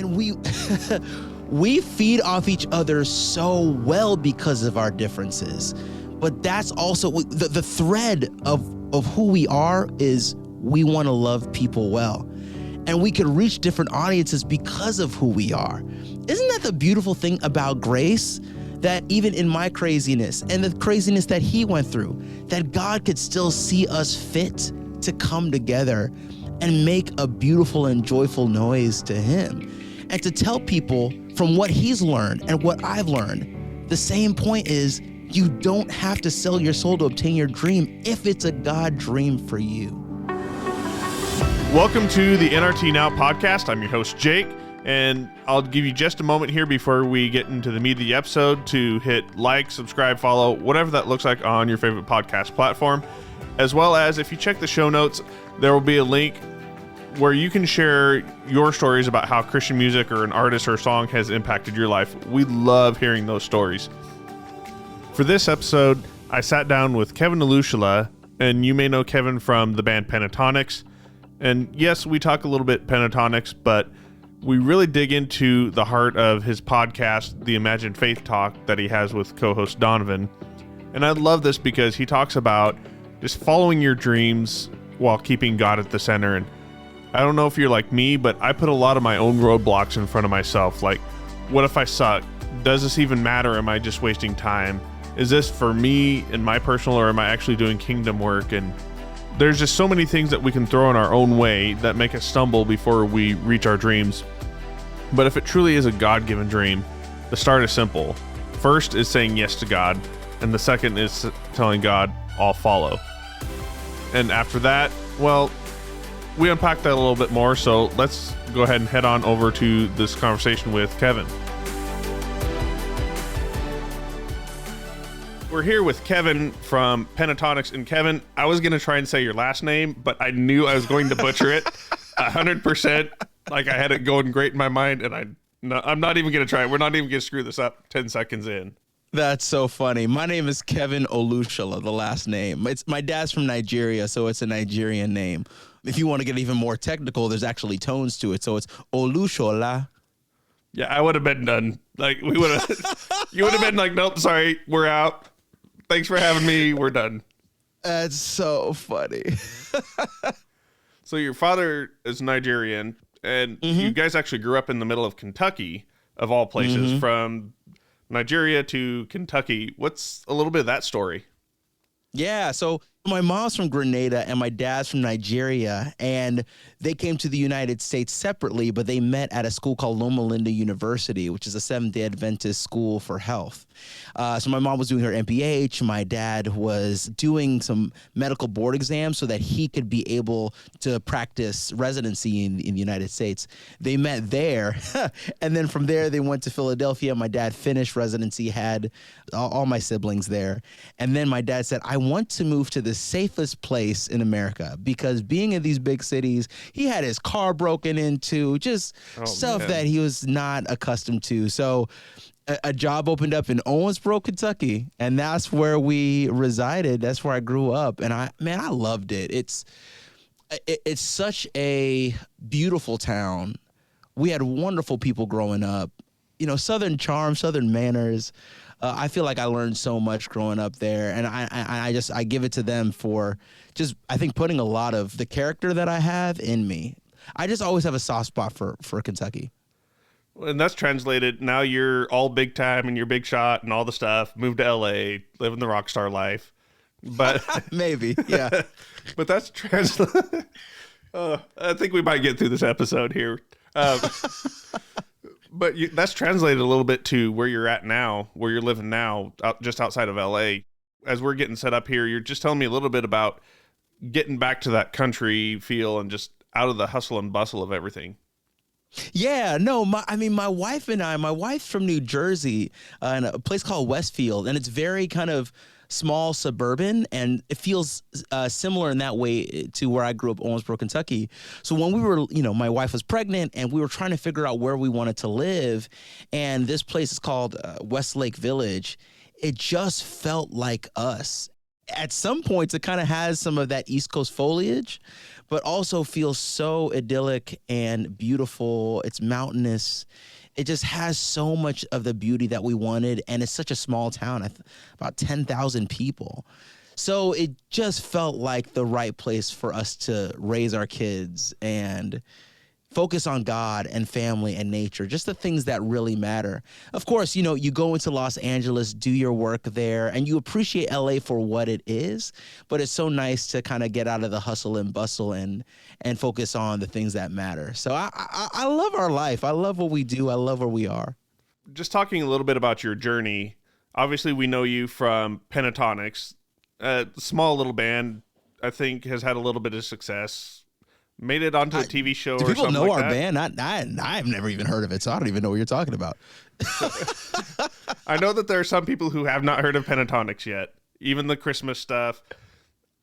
And we we feed off each other so well because of our differences. But that's also the thread of who we are is we want to love people well. And we can reach different audiences because of who we are. Isn't that the beautiful thing about grace? That even in my craziness and the craziness that he went through, that God could still see us fit to come together and make a beautiful and joyful noise to him. And to tell people from what he's learned and what I've learned, the same point is you don't have to sell your soul to obtain your dream if it's a God dream for you. Welcome to the NRT Now podcast. I'm your host, Jake, and I'll give you just a moment here before we get into the meat of the episode to hit like, subscribe, follow, whatever that looks like on your favorite podcast platform. As well as if you check the show notes, there will be a link where you can share your stories about how Christian music or an artist or song has impacted your life. We love hearing those stories. For this episode, I sat down with Kevin Olusola, and you may know Kevin from the band Pentatonix. And yes, we talk a little bit Pentatonix, but we really dig into the heart of his podcast, the Imagine Faith Talk, that he has with co-host Donovan. And I love this because he talks about just following your dreams while keeping God at the center. And I don't know if you're like me, but I put a lot of my own roadblocks in front of myself. Like, what if I suck? Does this even matter? Am I just wasting time? Is this for me and my personal, or am I actually doing kingdom work? And there's just so many things that we can throw in our own way that make us stumble before we reach our dreams. But if it truly is a God-given dream, the start is simple. First is saying yes to God, and the second is telling God, I'll follow. And after that, well, we unpack that a little bit more, so let's go ahead and head on over to this conversation with Kevin. We're here with Kevin from Pentatonix. And Kevin, I was going to try and say your last name, but I knew I was going to butcher it 100%. Like I had it going great in my mind, and I'm not even going to try it. We're not even going to screw this up 10 seconds in. That's so funny. My name is Kevin Olusola, the last name. My dad's from Nigeria, so it's a Nigerian name. If you want to get even more technical, there's actually tones to it. So it's Olusola. Yeah, I would have been done. Like you would have been like, nope, sorry, we're out. Thanks for having me. We're done. That's so funny. So your father is Nigerian, and you guys actually grew up in the middle of Kentucky, of all places, from Nigeria to Kentucky. What's a little bit of that story? Yeah, so my mom's from Grenada and my dad's from Nigeria, and they came to the United States separately, but they met at a school called Loma Linda University, which is a Seventh-day Adventist school for health. So my mom was doing her MPH. My dad was doing some medical board exams so that he could be able to practice residency in the United States. They met there, and then from there they went to Philadelphia. My dad finished residency, had all my siblings there. And then my dad said, I want to move to the safest place in America, because being in these big cities, he had his car broken into, just stuff that he was not accustomed to. So a job opened up in Owensboro, Kentucky, and that's where we resided. That's where I grew up, and I loved it. It's such a beautiful town. We had wonderful people growing up. You know, Southern charm, Southern manners. I feel like I learned so much growing up there, and I give it to them for just, I think, putting a lot of the character that I have in me. I just always have a soft spot for Kentucky. And that's translated. Now you're all big time and you're big shot and all the stuff. Moved to LA, living the rock star life. But maybe, yeah. But that's translated. I think we might get through this episode here. But that's translated a little bit to where you're at now, where you're living now, just outside of LA. As we're getting set up here, you're just telling me a little bit about getting back to that country feel and just out of the hustle and bustle of everything. Yeah, no, my wife and my wife's from New Jersey, in a place called Westfield, and it's very kind of small suburban, and it feels similar in that way to where I grew up, Owensboro, Kentucky. So when we were, my wife was pregnant, and we were trying to figure out where we wanted to live, and this place is called Westlake Village. It just felt like us. At some points, it kind of has some of that East Coast foliage, but also feels so idyllic and beautiful. It's mountainous. It just has so much of the beauty that we wanted, and it's such a small town, about 10,000 people. So it just felt like the right place for us to raise our kids and focus on God and family and nature, just the things that really matter. Of course, you know, you go into Los Angeles, do your work there, and you appreciate LA for what it is, but it's so nice to kind of get out of the hustle and bustle and focus on the things that matter. So I love our life. I love what we do. I love where we are. Just talking a little bit about your journey, obviously we know you from Pentatonix, a small little band, I think has had a little bit of success. Made it onto a TV show or something like that. Do people know our band? I've never even heard of it, so I don't even know what you're talking about. I know that there are some people who have not heard of Pentatonix yet, even the Christmas stuff.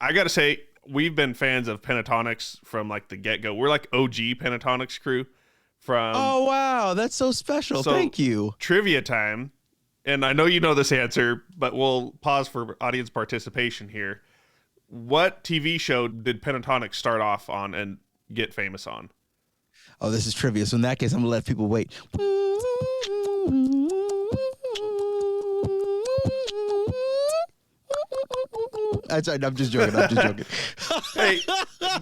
I got to say, we've been fans of Pentatonix from like the get-go. We're like OG Pentatonix crew. Oh, wow. That's so special. Thank you. Trivia time. And I know you know this answer, but we'll pause for audience participation here. What TV show did Pentatonix start off on and get famous on? Oh, this is trivia. So in that case, I'm going to let people wait. I'm just joking. Hey,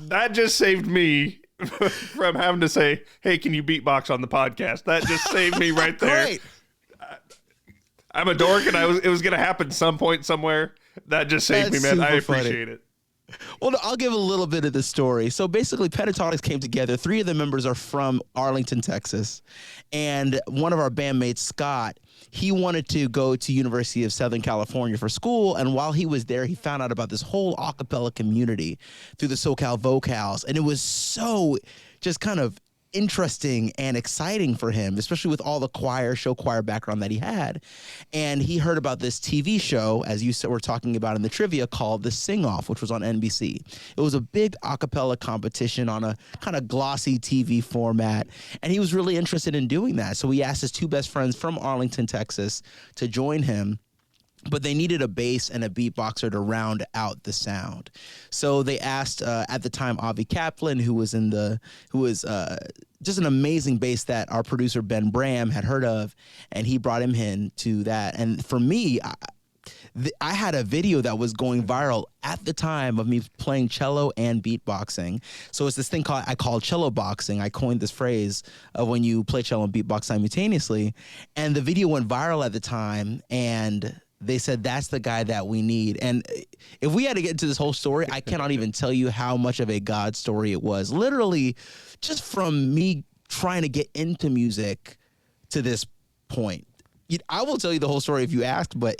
that just saved me from having to say, hey, can you beatbox on the podcast? That just saved me right there. Great. I'm a dork, and it was going to happen some point somewhere. That just saved me, man. I appreciate it. Well, I'll give a little bit of the story. So basically, Pentatonix came together. 3 of the members are from Arlington, Texas. And one of our bandmates, Scott, he wanted to go to University of Southern California for school. And while he was there, he found out about this whole a cappella community through the SoCal Vocals. And it was so just kind of interesting and exciting for him, especially with all the show choir background that he had. And he heard about this TV show, as you said, we're talking about in the trivia, called The Sing Off, which was on NBC. It was a big a cappella competition on a kind of glossy TV format. And he was really interested in doing that. So he asked his 2 best friends from Arlington, Texas, to join him. But they needed a bass and a beatboxer to round out the sound. So they asked, at the time, Avi Kaplan, who was just an amazing bass that our producer Ben Bram had heard of, and he brought him in to that. And for me, I had a video that was going viral at the time of me playing cello and beatboxing. So it's this thing I call cello boxing. I coined this phrase of when you play cello and beatbox simultaneously. And the video went viral at the time, and they said, that's the guy that we need. And if we had to get into this whole story, I cannot even tell you how much of a God story it was. Literally, just from me trying to get into music to this point. I will tell you the whole story if you asked, but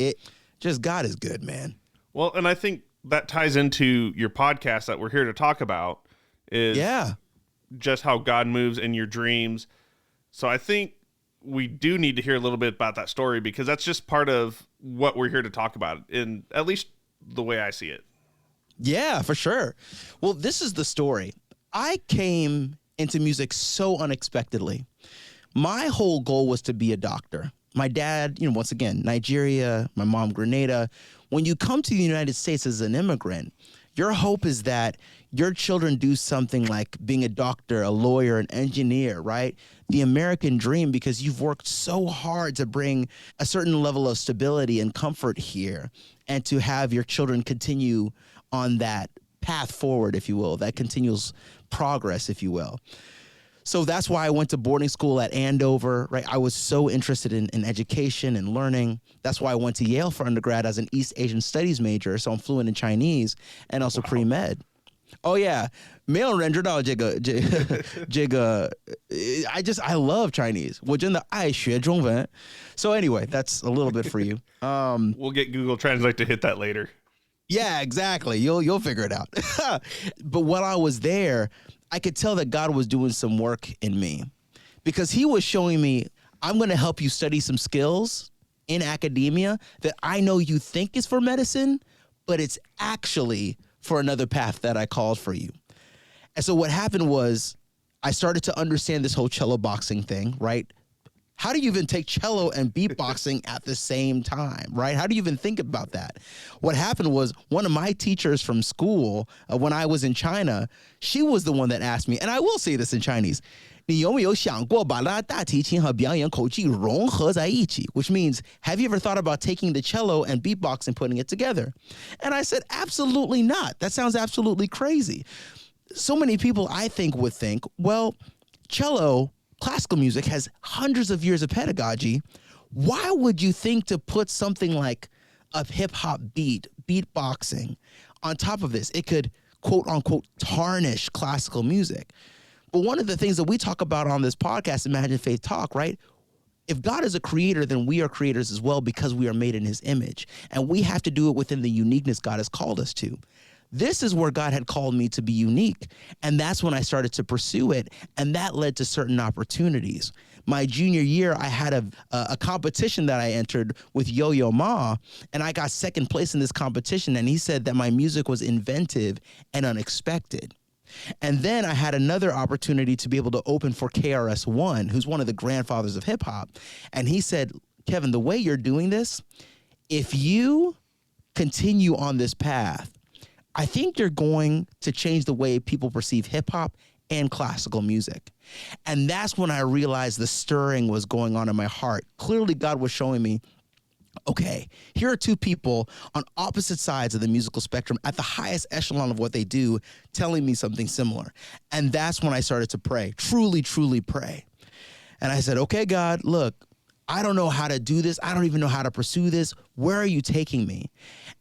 God is good, man. Well, and I think that ties into your podcast that we're here to talk about is just how God moves in your dreams. So I think we do need to hear a little bit about that story, because that's just part of what we're here to talk about, in at least the way I see it. Yeah, for sure. Well, this is the story. I came into music so unexpectedly. My whole goal was to be a doctor. My dad, once again, Nigeria, my mom, Grenada. When you come to the United States as an immigrant, your hope is that your children do something like being a doctor, a lawyer, an engineer, right? The American dream, because you've worked so hard to bring a certain level of stability and comfort here, and to have your children continue on that path forward, if you will, that continuous progress, if you will. So that's why I went to boarding school at Andover, right? I was so interested in education and learning. That's why I went to Yale for undergrad as an East Asian Studies major, so I'm fluent in Chinese and also pre-med. Oh yeah, 没有人知道这个 I love Chinese. 我真的爱学中文. So anyway, that's a little bit for you. We'll get Google Translate to hit that later. Yeah, exactly. You'll figure it out. But while I was there, I could tell that God was doing some work in me, because he was showing me, I'm going to help you study some skills in academia that I know you think is for medicine, but it's actually for another path that I called for you. And so what happened was I started to understand this whole cello boxing thing, right? How do you even take cello and beatboxing at the same time, right? How do you even think about that? What happened was one of my teachers from school, when I was in China, she was the one that asked me, and I will say this in Chinese, 你有没有想过把那大提琴和表演口技融合在一起? Which means, have you ever thought about taking the cello and beatbox and putting it together? And I said, absolutely not. That sounds absolutely crazy. So many people, I think, would think, well, cello, classical music, has hundreds of years of pedagogy. Why would you think to put something like a hip-hop beatboxing, on top of this? It could, quote-unquote, tarnish classical music. But one of the things that we talk about on this podcast, Imagine Faith Talk, right? If God is a creator, then we are creators as well because we are made in his image. And we have to do it within the uniqueness God has called us to. This is where God had called me to be unique. And that's when I started to pursue it. And that led to certain opportunities. My junior year, I had a competition that I entered with Yo-Yo Ma, and I got second place in this competition. And he said that my music was inventive and unexpected. And then I had another opportunity to be able to open for KRS-One, who's one of the grandfathers of hip hop. And he said, Kevin, the way you're doing this, if you continue on this path, I think you're going to change the way people perceive hip hop and classical music. And that's when I realized the stirring was going on in my heart. Clearly, God was showing me, okay, here are two people on opposite sides of the musical spectrum at the highest echelon of what they do, telling me something similar. And that's when I started to pray, truly, truly pray. And I said, okay, God, look, I don't know how to do this. I don't even know how to pursue this. Where are you taking me?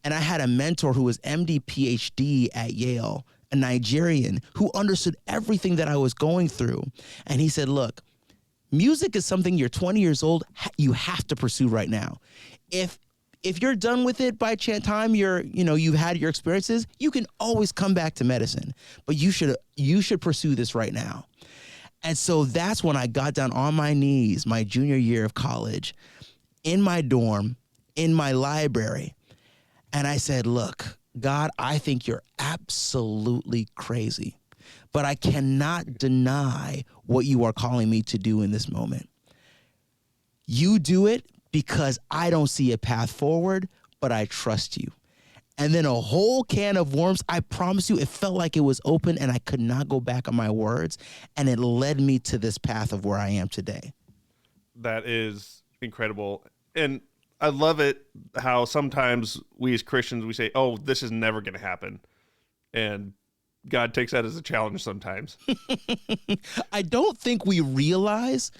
And I had a mentor who was MD, PhD at Yale, a Nigerian, who understood everything that I was going through. And he said, look, music is something you're 20 years old, you have to pursue right now. If you're done with it by time you've had your experiences, you can always come back to medicine. But you should pursue this right now. And so that's when I got down on my knees my junior year of college, in my dorm, in my library. And I said, look, God, I think you're absolutely crazy, but I cannot deny what you are calling me to do in this moment. You do it because I don't see a path forward, but I trust you. And then a whole can of worms, I promise you, it felt like it was open and I could not go back on my words. And it led me to this path of where I am today. That is incredible. And I love it how sometimes we as Christians, we say, oh, this is never going to happen. And God takes that as a challenge sometimes. I don't think we realize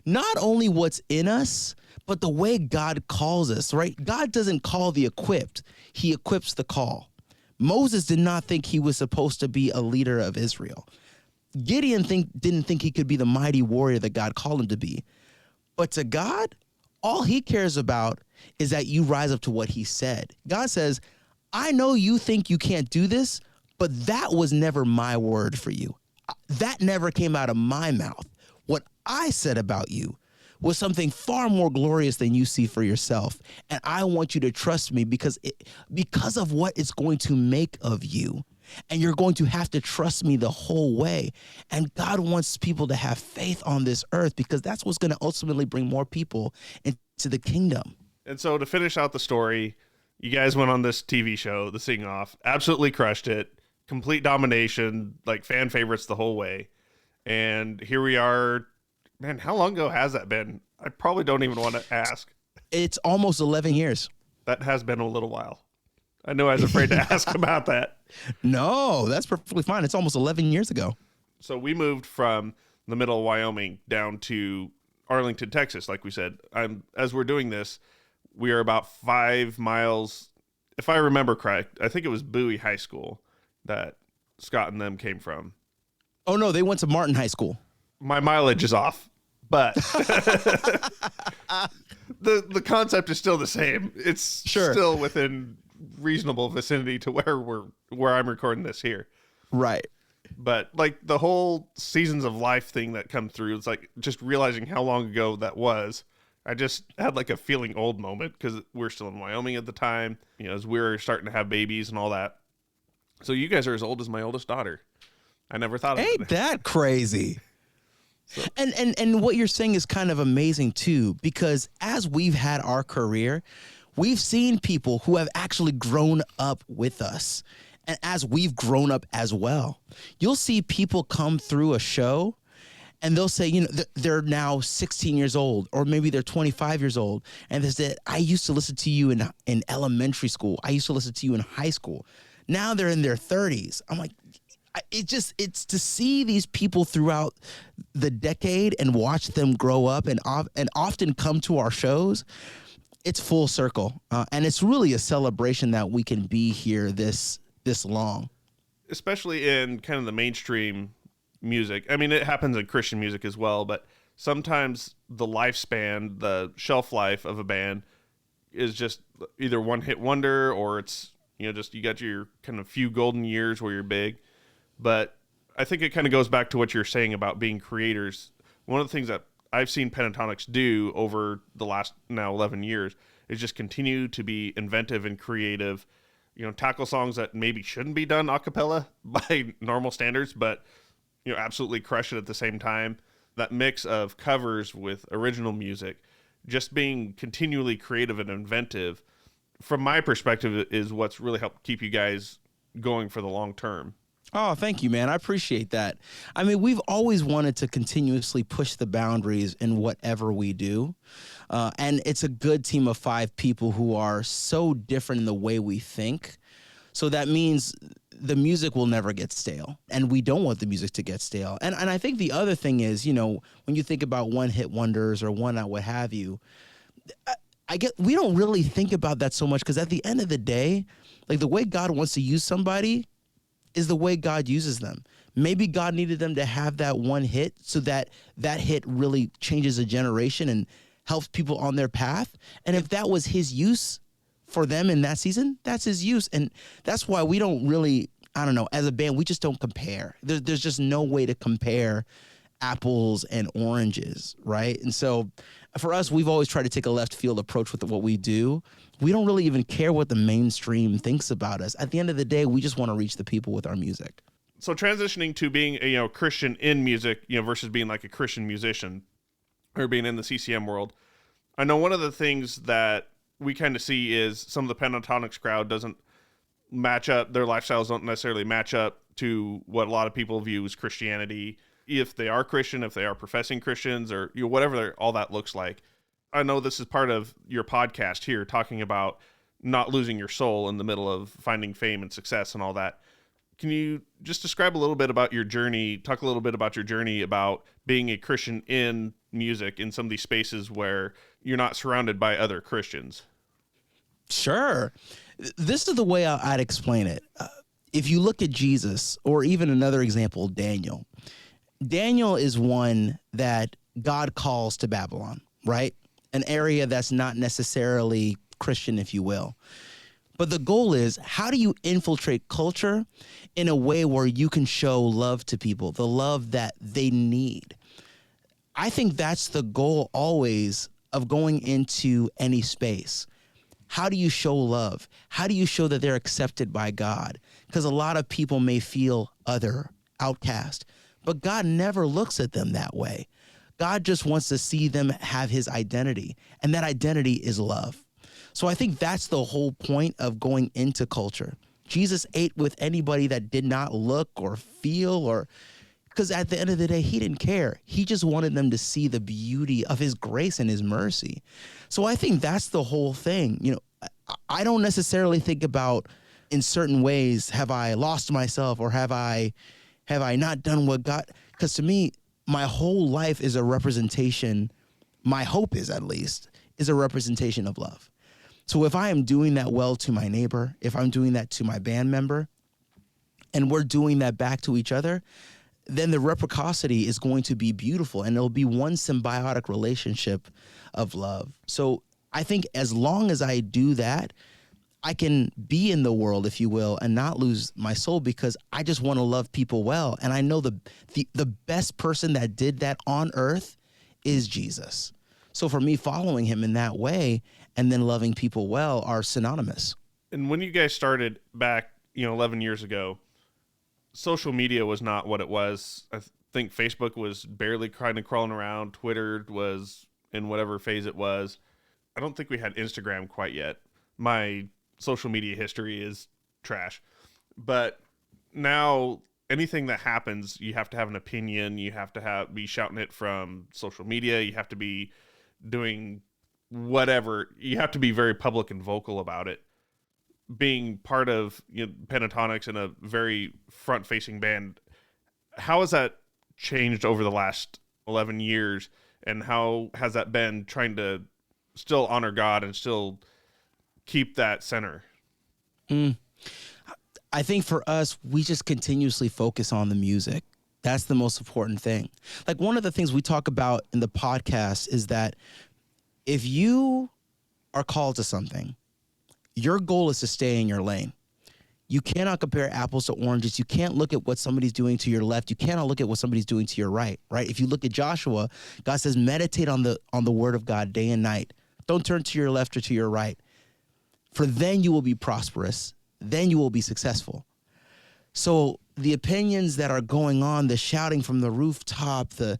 not only what's in us, but the way God calls us, right? God doesn't call the equipped. He equips the call. Moses did not think he was supposed to be a leader of Israel. Gideon didn't think he could be the mighty warrior that God called him to be. But to God, all he cares about is that you rise up to what he said. God says, I know you think you can't do this, but that was never my word for you. That never came out of my mouth. What I said about you was something far more glorious than you see for yourself. And I want you to trust me because of what it's going to make of you. And you're going to have to trust me the whole way. And God wants people to have faith on this earth because that's what's going to ultimately bring more people into the kingdom. And so to finish out the story, you guys went on this TV show, The Sing Off, absolutely crushed it. Complete domination, like fan favorites the whole way. And here we are. Man, how long ago has that been? I probably don't even want to ask. It's almost 11 years. That has been a little while. I know I was afraid to ask about that. No, that's perfectly fine. It's almost 11 years ago. So we moved from the middle of Wyoming down to Arlington, Texas, like we said. As we're doing this, we are about 5 miles, if I remember correct, I think it was Bowie High School that Scott and them came from. Oh, no, they went to Martin High School. My mileage is off, but the concept is still the same. It's still within reasonable vicinity to where I'm recording this here. Right. But like the whole seasons of life thing that come through, it's like just realizing how long ago that was. I just had like a feeling old moment because we're still in Wyoming at the time, as we were starting to have babies and all that. So you guys are as old as my oldest daughter. I never thought of it. Ain't that crazy? And what you're saying is kind of amazing too, because as we've had our career, we've seen people who have actually grown up with us. And as we've grown up as well, you'll see people come through a show and they'll say, they're now 16 years old, or maybe they're 25 years old. And they said, I used to listen to you in elementary school. I used to listen to you in high school. Now they're in their 30s. I'm like, it's to see these people throughout the decade and watch them grow up and often come to our shows. It's full circle. And it's really a celebration that we can be here this long. Especially in kind of the mainstream music. I mean, it happens in Christian music as well, but sometimes the lifespan, the shelf life of a band is just either one hit wonder, or it's, just you got your kind of few golden years where you're big. But I think it kind of goes back to what you're saying about being creators. One of the things that I've seen Pentatonix do over the last now 11 years is just continue to be inventive and creative, tackle songs that maybe shouldn't be done a cappella by normal standards, but, absolutely crush it at the same time. That mix of covers with original music, just being continually creative and inventive, from my perspective, is what's really helped keep you guys going for the long term. Oh, thank you, man. I appreciate that. I mean, we've always wanted to continuously push the boundaries in whatever we do. And it's a good team of 5 people who are so different in the way we think. So that means the music will never get stale. And we don't want the music to get stale. And I think the other thing is, when you think about one hit wonders or one out what have you, we don't really think about that so much, because at the end of the day, like, the way God wants to use somebody is the way God uses them. Maybe God needed them to have that one hit so that hit really changes a generation and helps people on their path. And if that was his use for them in that season, that's his use. And that's why we don't really, as a band, we just don't compare. There's just no way to compare apples and oranges, right? And so for us, we've always tried to take a left field approach with what we do. We don't really even care what the mainstream thinks about us. At the end of the day, we just want to reach the people with our music. So transitioning to being a Christian in music, versus being like a Christian musician or being in the CCM world, I know one of the things that we kind of see is some of the Pentatonix crowd doesn't match up. Their lifestyles don't necessarily match up to what a lot of people view as Christianity. If they are Christian, if they are professing Christians, or whatever all that looks like. I know this is part of your podcast here, talking about not losing your soul in the middle of finding fame and success and all that. Can you just describe a little bit about your journey, talk a little bit about your journey about being a Christian in music in some of these spaces where you're not surrounded by other Christians? Sure. This is the way I'd explain it. If you look at Jesus, or even another example, Daniel is one that God calls to Babylon, right? An area that's not necessarily Christian, if you will. But the goal is, how do you infiltrate culture in a way where you can show love to people, the love that they need? I think that's the goal always of going into any space. How do you show love? How do you show that they're accepted by God? Because a lot of people may feel other, outcast, but God never looks at them that way. God just wants to see them have his identity, and that identity is love. So I think that's the whole point of going into culture. Jesus ate with anybody that did not look or feel, because at the end of the day, he didn't care. He just wanted them to see the beauty of his grace and his mercy. So I think that's the whole thing. I don't necessarily think about, in certain ways, have I lost myself, or have I not done what God, because to me, my whole life is a representation, my hope is at least, is a representation of love. So if I am doing that well to my neighbor, if I'm doing that to my band member, and we're doing that back to each other, then the reciprocity is going to be beautiful, and it'll be one symbiotic relationship of love. So I think as long as I do that, I can be in the world, if you will, and not lose my soul, because I just want to love people well. And I know the best person that did that on earth is Jesus. So for me, following him in that way and then loving people well are synonymous. And when you guys started back, 11 years ago, social media was not what it was think Facebook was barely kind of crawling around. Twitter was in whatever phase it was. I don't think we had Instagram quite yet. My social media history is trash. But now anything that happens, you have to have an opinion. You have to be shouting it from social media. You have to be doing whatever. You have to be very public and vocal about it. Being part of Pentatonix and a very front-facing band, how has that changed over the last 11 years? And how has that been trying to still honor God and still keep that center? I think for us, we just continuously focus on the music. That's the most important thing. Like, one of the things we talk about in the podcast is that if you are called to something, your goal is to stay in your lane. You cannot compare apples to oranges. You can't look at what somebody's doing to your left. You cannot look at what somebody's doing to your right, right? If you look at Joshua, God says, meditate on the word of God day and night. Don't turn to your left or to your right. For then you will be prosperous. Then you will be successful. So the opinions that are going on, the shouting from the rooftop, the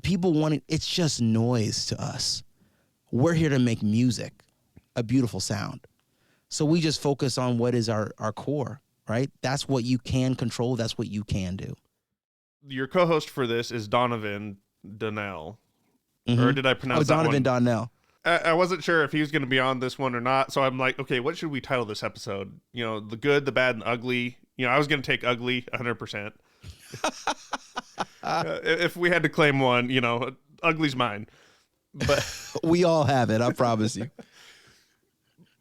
people wanting, it's just noise to us. We're here to make music, a beautiful sound. So we just focus on what is our core, right? That's what you can control. That's what you can do. Your co-host for this is Donovan Donnell. Mm-hmm. Or did I pronounce that Donovan one? Donnell. I wasn't sure if he was going to be on this one or not. So I'm like, okay, what should we title this episode? The good, the bad, and ugly. I was going to take ugly 100%. If we had to claim one, ugly's mine. But we all have it, I promise you.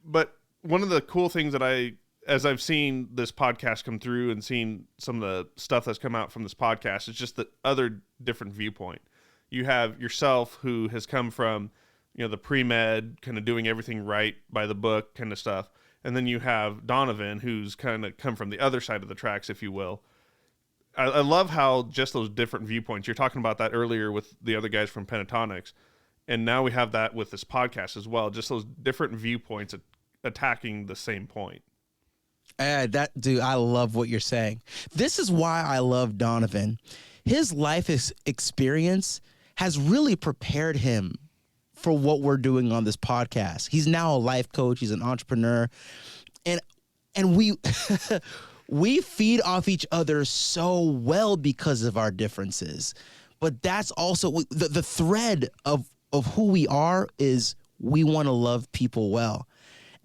But one of the cool things that as I've seen this podcast come through and seen some of the stuff that's come out from this podcast, is just the other different viewpoint. You have yourself, who has come from, the pre-med, kind of doing everything right by the book kind of stuff. And then you have Donovan, who's kind of come from the other side of the tracks, if you will. I love how just those different viewpoints, you're talking about that earlier with the other guys from Pentatonix. And now we have that with this podcast as well. Just those different viewpoints attacking the same point. Dude, I love what you're saying. This is why I love Donovan. His life experience has really prepared him for what we're doing on this podcast. He's now a life coach. He's an entrepreneur. And we we feed off each other so well because of our differences. But that's also the thread of who we are is we want to love people well.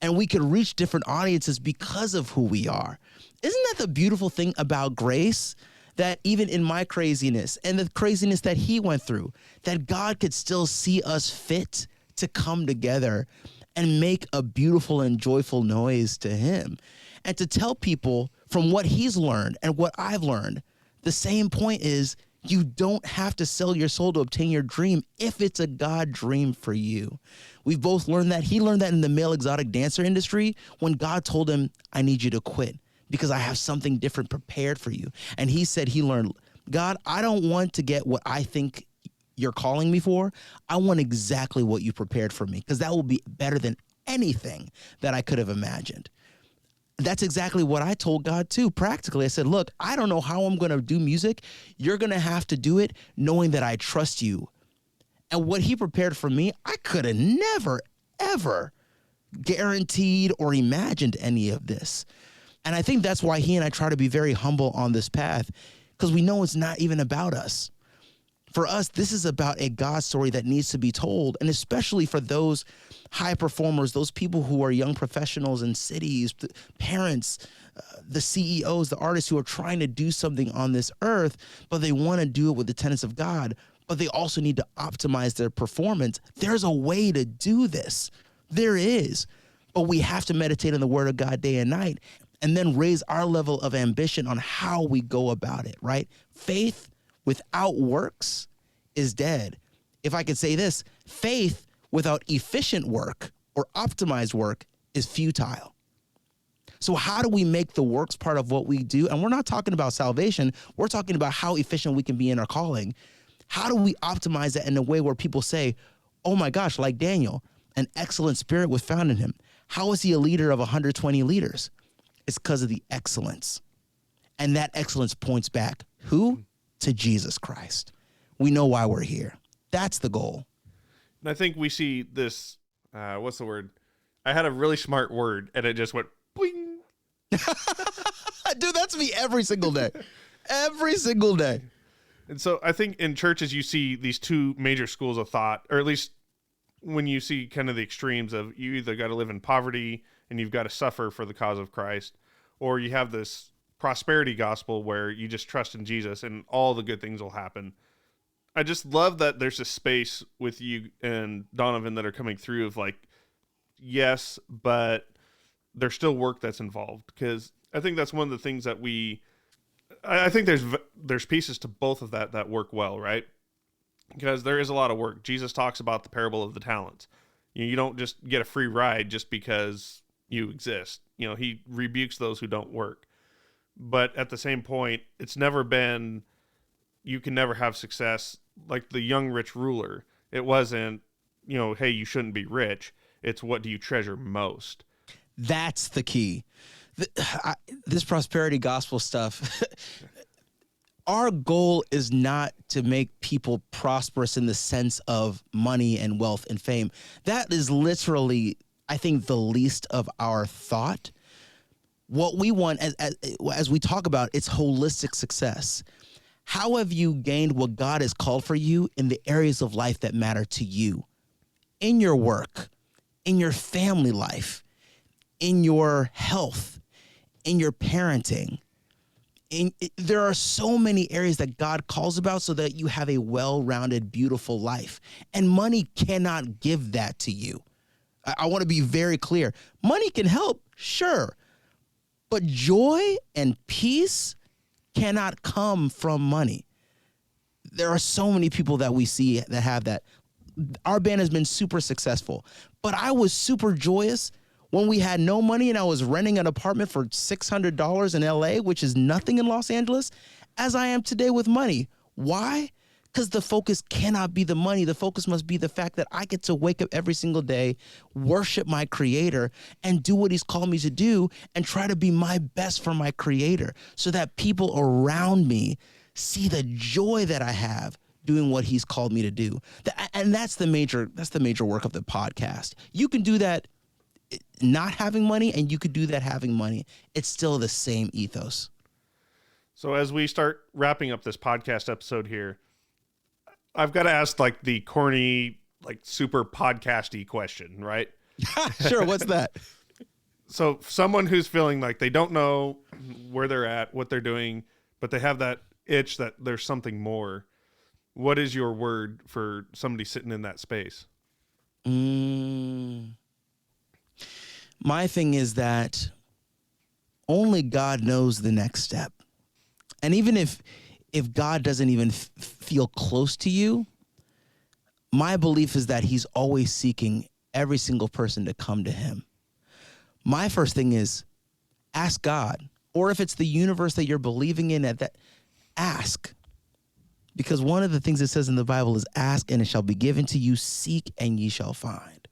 And we can reach different audiences because of who we are. Isn't that the beautiful thing about grace? That even in my craziness and the craziness that he went through, that God could still see us fit to come together and make a beautiful and joyful noise to him. And to tell people from what he's learned and what I've learned, the same point is you don't have to sell your soul to obtain your dream if it's a God dream for you. We've both learned that. He learned that in the male exotic dancer industry when God told him, I need you to quit because I have something different prepared for you. And he said he learned, God, I don't want to get what I think you're calling me for. I want exactly what you prepared for me because that will be better than anything that I could have imagined. That's exactly what I told God too. Practically, I said, look, I don't know how I'm going to do music. You're going to have to do it knowing that I trust you. And what he prepared for me, I could have never, ever guaranteed or imagined any of this. And I think that's why he and I try to be very humble on this path, because we know it's not even about us. For us, this is about a God story that needs to be told, and especially for those high performers, those people who are young professionals in cities, the parents, the CEOs, the artists who are trying to do something on this earth, but they want to do it with the tenets of God, but they also need to optimize their performance. There's a way to do this. There is. But we have to meditate on the word of God day and night, and then raise our level of ambition on how we go about it, right? Faith without works is dead. If I could say this, faith without efficient work or optimized work is futile. So how do we make the works part of what we do? And we're not talking about salvation. We're talking about how efficient we can be in our calling. How do we optimize that in a way where people say, oh my gosh, like Daniel, an excellent spirit was found in him. How is he a leader of 120 leaders? It's because of the excellence. And that excellence points back. Who? to Jesus Christ. We know why we're here. That's the goal. And I think we see this, what's the word? I had a really smart word, and it just went, boing. Dude, that's me every single day. Every single day. And so I think in churches you see these two major schools of thought, or at least when you see kind of the extremes of you either got to live in poverty and you've got to suffer for the cause of Christ, or you have this prosperity gospel where you just trust in Jesus and all the good things will happen. I just love that there's a space with you and Donovan that are coming through of like, yes, but there's still work that's involved, because I think that's one of the things that I think there's pieces to both of that work well, right? Because there is a lot of work. Jesus talks about the parable of the talents. You don't just get a free ride just because you exist. He rebukes those who don't work. But at the same point, it's never been, you can never have success like the young rich ruler. It wasn't, hey, you shouldn't be rich. It's what do you treasure most? That's the key. This prosperity gospel stuff, our goal is not to make people prosperous in the sense of money and wealth and fame. That is literally, I think, the least of our thought. What we want, as we talk about, it's holistic success. How have you gained what God has called for you in the areas of life that matter to you? In your work, in your family life, in your health, in your parenting. There are so many areas that God calls about so that you have a well-rounded, beautiful life. And money cannot give that to you. I want to be very clear. Money can help, sure. But joy and peace cannot come from money. There are so many people that we see that have that. Our band has been super successful, but I was super joyous when we had no money and I was renting an apartment for $600 in LA, which is nothing in Los Angeles, as I am today with money. Why? Because the focus cannot be the money. The focus must be the fact that I get to wake up every single day, worship my Creator, and do what He's called me to do, and try to be my best for my Creator so that people around me see the joy that I have doing what He's called me to do. And that's the major work of the podcast. You can do that not having money, and you could do that having money. It's still the same ethos. So as we start wrapping up this podcast episode here, I've got to ask like the corny, like super podcasty question, right? Sure. What's that? So someone who's feeling like they don't know where they're at, what they're doing, but they have that itch that there's something more. What is your word for somebody sitting in that space? My thing is that only God knows the next step. And even if God doesn't even feel close to you, my belief is that He's always seeking every single person to come to Him. My first thing is ask God, or if it's the universe that you're believing in, ask. Because one of the things it says in the Bible is ask and it shall be given to you, seek and ye shall find.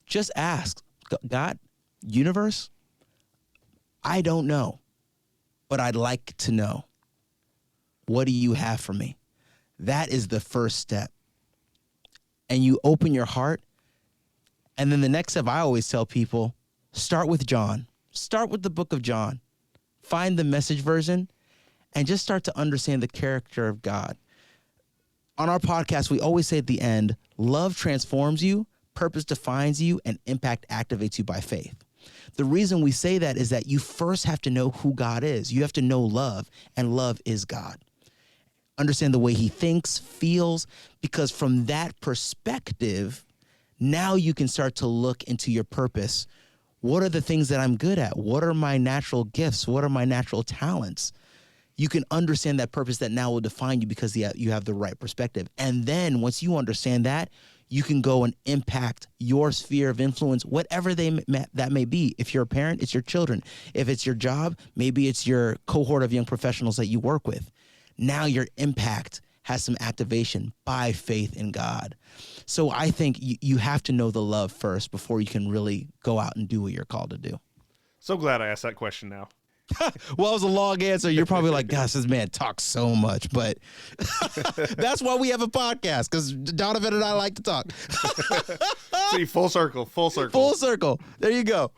Just ask. God, universe, I don't know, but I'd like to know. What do you have for me? That is the first step. And you open your heart. And then the next step, I always tell people, start with John. Start with the book of John. Find the Message version and just start to understand the character of God. On our podcast, we always say at the end, love transforms you, purpose defines you, and impact activates you by faith. The reason we say that is that you first have to know who God is. You have to know love, and love is God. Understand the way He thinks, feels, because from that perspective, now you can start to look into your purpose. What are the things that I'm good at? What are my natural gifts? What are my natural talents? You can understand that purpose that now will define you because you have the right perspective. And then once you understand that, you can go and impact your sphere of influence, whatever that may be. If you're a parent, it's your children. If it's your job, maybe it's your cohort of young professionals that you work with. Now your impact has some activation by faith in God. So I think you have to know the love first before you can really go out and do what you're called to do. So glad I asked that question now. Well, it was a long answer. You're probably like, gosh, this man talks so much, but that's why we have a podcast, because Donovan and I like to talk. See, full circle. Full circle. There you go.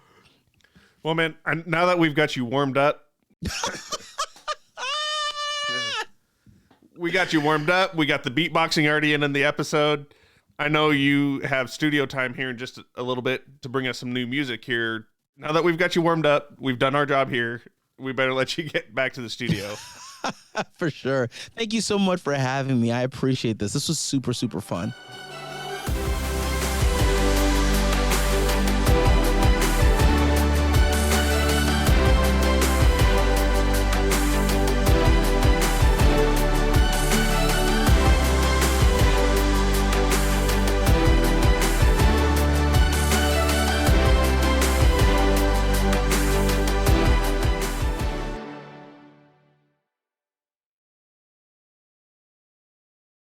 Well, man, now that we've got you warmed up, we got you warmed up. We got the beatboxing already in the episode. I know you have studio time here in just a little bit to bring us some new music here. Now that we've got you warmed up, we've done our job here. We better let you get back to the studio. For sure. Thank you so much for having me. I appreciate this. This was super, super fun.